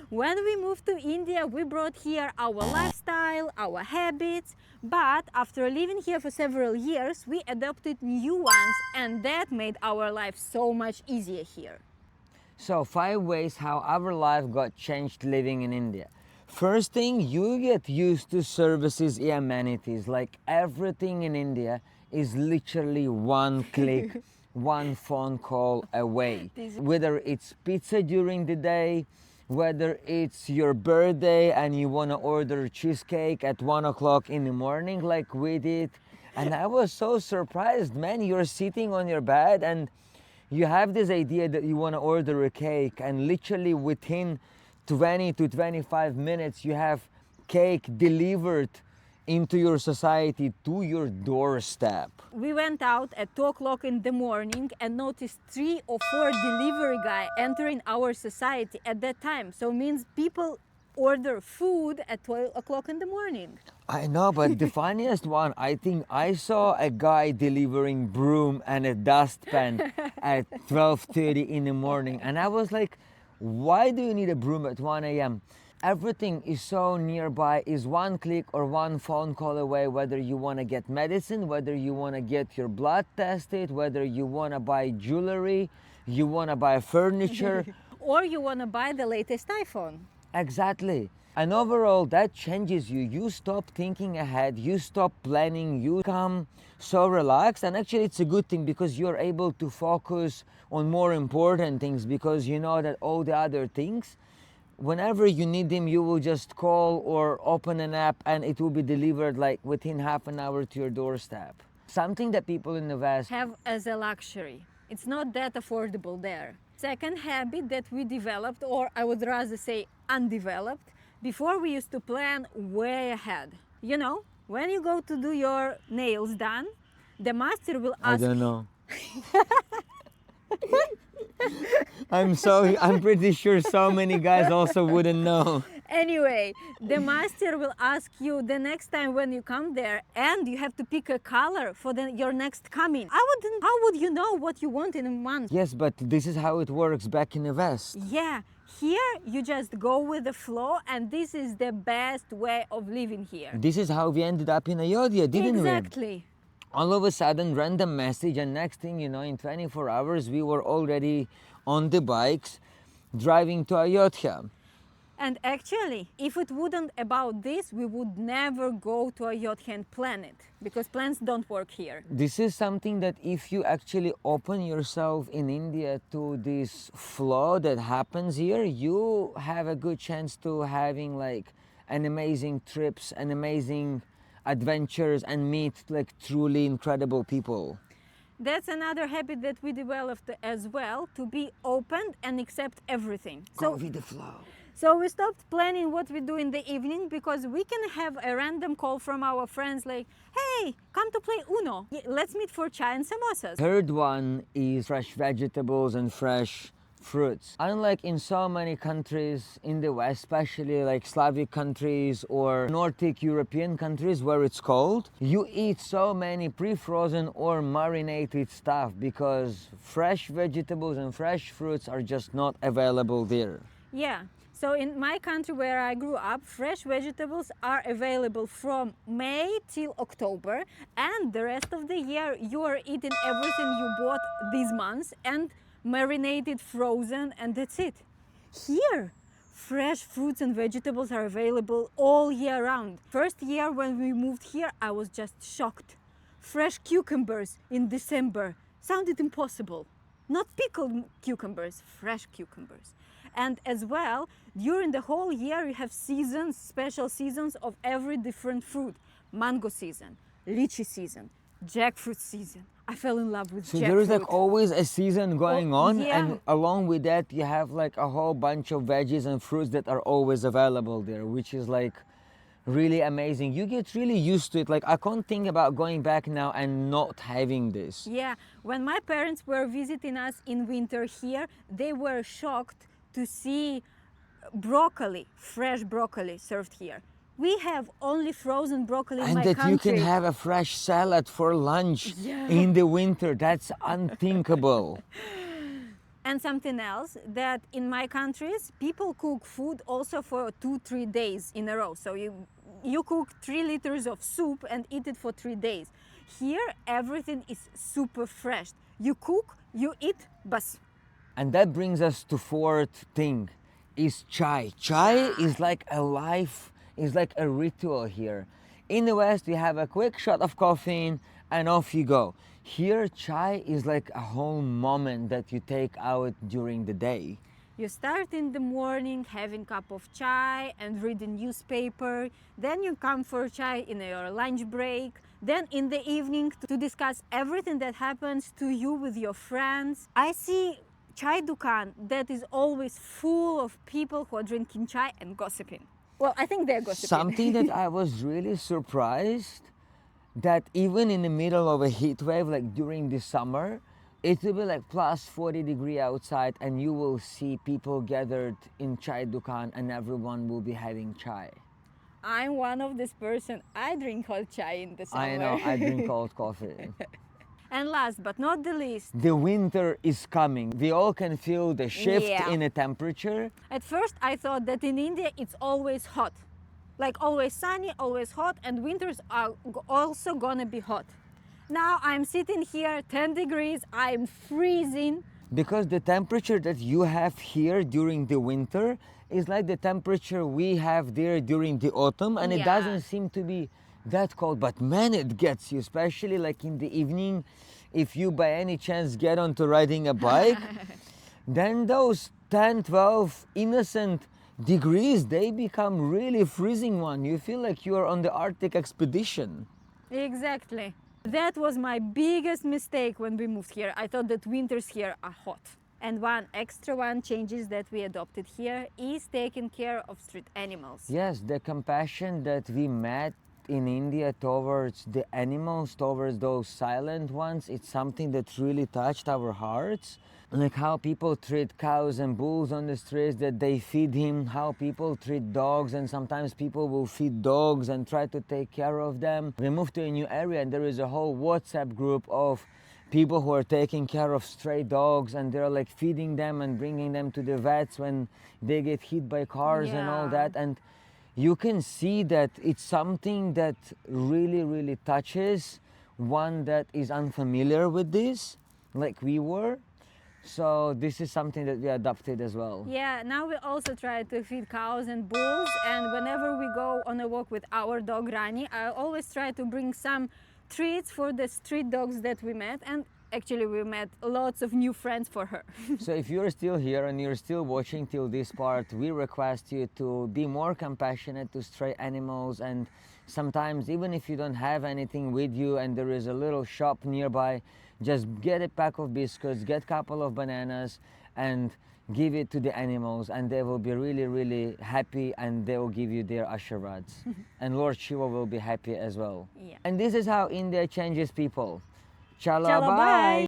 When we moved to India, we brought here our lifestyle, our habits, but after living here for several years, we adopted new ones, and that made our life so much easier here. So 5 ways how our life got changed living in India. First thing, you get used to services and amenities. Like everything in India is literally one click, one phone call away. Whether it's pizza during the day, whether it's your birthday and you want to order cheesecake at 1 o'clock in the morning like we did. And I was so surprised, man, you're sitting on your bed and you have this idea that you want to order a cake, and literally within 20 to 25 minutes you have cake delivered into your society to your doorstep. We went out at 2 o'clock in the morning and noticed 3 or 4 delivery guys entering our society at that time. So means people order food at 12 o'clock in the morning. I know, but the funniest one, I think I saw a guy delivering broom and a dustpan at 12:30 in the morning, and I was like, why do you need a broom at 1 a.m.? Everything is so nearby, is one click or one phone call away, whether you want to get medicine, whether you want to get your blood tested, whether you want to buy jewelry, you want to buy furniture. Or you want to buy the latest iPhone. Exactly. And overall, that changes you. You stop thinking ahead, you stop planning, you become so relaxed. And actually, it's a good thing because you're able to focus on more important things, because you know that all the other things, whenever you need them, you will just call or open an app and it will be delivered like within half an hour to your doorstep. Something that people in the West Have as a luxury. It's not that affordable there. Second habit that we developed, or I would rather say undeveloped, before we used to plan way ahead. You know, when you go to do your nails done, the master will I ask. don't know. I'm pretty sure so many guys also wouldn't know. Anyway, the master will ask you the next time when you come there, and you have to pick a color for your next coming. How would you know what you want in a month? Yes, but this is how it works back in the West. Yeah, here you just go with the flow, and this is the best way of living here. This is how we ended up in Ayodhya, didn't we? Exactly. All of a sudden, random message, and next thing you know, in 24 hours, we were already on the bikes driving to Ayodhya. And actually, if it wouldn't about this, we would never go to Ayodhya and plan it, because plans don't work here. This is something that if you actually open yourself in India to this flow that happens here, you have a good chance to having like an amazing trips, an amazing adventures, and meet like truly incredible people. That's another habit that we developed as well, to be open and accept everything. Go with the flow. So we stopped planning what we do in the evening, because we can have a random call from our friends like, hey, come to play Uno. Let's meet for chai and samosas. Third one is fresh vegetables and fresh fruits. Unlike in so many countries in the West, especially like Slavic countries or Nordic European countries where it's cold, you eat so many pre-frozen or marinated stuff because fresh vegetables and fresh fruits are just not available there. Yeah. So in my country where I grew up, fresh vegetables are available from May till October, and the rest of the year you are eating everything you bought these months and marinated, frozen, and that's it. Here, fresh fruits and vegetables are available all year round. First year when we moved here, I was just shocked. Fresh cucumbers in December sounded impossible. Not pickled cucumbers, fresh cucumbers. And as well, during the whole year you have seasons, special seasons of every different fruit. Mango season, lychee season, jackfruit season. I fell in love with So jackfruit. there is like always a season going on, yeah. and along with that you have like a whole bunch of veggies and fruits that are always available there, which is like really amazing. You get really used to it. Like I can't think about going back now and not having this. Yeah, when my parents were visiting us in winter here, they were shocked to see broccoli, fresh broccoli served here. We have only frozen broccoli in And my that country. you can have a fresh salad for lunch Yeah. in the winter. That's unthinkable. And something else, that in my countries, people cook food also for 2-3 days in a row. So you cook 3 liters of soup and eat it for 3 days. Here, everything is super fresh. You cook, you eat, bas. And that brings us to fourth thing, is chai. Chai is like a life, is like a ritual here. In the West, we have a quick shot of caffeine and off you go. Here, chai is like a whole moment that you take out during the day. You start in the morning having a cup of chai and read the newspaper. Then you come for chai in your lunch break. Then in the evening to discuss everything that happens to you with your friends. I see chai dukan that is always full of people who are drinking chai and gossiping. Well, I think they're gossiping. Something that I was really surprised, that even in the middle of a heat wave, like during the summer, it will be like plus 40 degree outside and you will see people gathered in chai dukan and everyone will be having chai. I'm one of this person. I drink hot chai in the summer. I know, I drink cold coffee. And last but not the least, The winter is coming. We all can feel the shift Yeah. in the temperature. at first I thought that in India it's always hot. Like always sunny, always hot, and winters are also gonna be hot. Now I'm sitting here, 10 degrees, I'm freezing. Because the temperature that you have here during the winter is like the temperature we have there during the autumn, and it Yeah. doesn't seem to be that cold, but man, it gets you, especially like in the evening. If you by any chance get onto riding a bike, then those 10, 12 innocent degrees, they become really freezing one. You feel like you are on the Arctic expedition. Exactly. That was my biggest mistake when we moved here. I thought that winters here are hot. And one extra changes that we adopted here is taking care of street animals. Yes, the compassion that we met in India towards the animals, towards those silent ones, it's something that really touched our hearts. Like how people treat cows and bulls on the streets, that they feed him, how people treat dogs, and sometimes people will feed dogs and try to take care of them. We moved to a new area and there is a whole WhatsApp group of people who are taking care of stray dogs, and they're like feeding them and bringing them to the vets when they get hit by cars and all Yeah. that. And you can see that it's something that really, really touches one that is unfamiliar with this, like we were. So this is something that we adopted as well. Yeah, now we also try to feed cows and bulls, and whenever we go on a walk with our dog Rani, I always try to bring some treats for the street dogs that we met, and actually we met lots of new friends for her. So if you're still here and you're still watching till this part, we request you to be more compassionate to stray animals, and sometimes even if you don't have anything with you and there is a little shop nearby, just get a pack of biscuits, get a couple of bananas and give it to the animals, and they will be really, really happy, and they will give you their ashirwads. And Lord Shiva will be happy as well. Yeah. And this is how India changes people. Chalo Chalo bye! bye!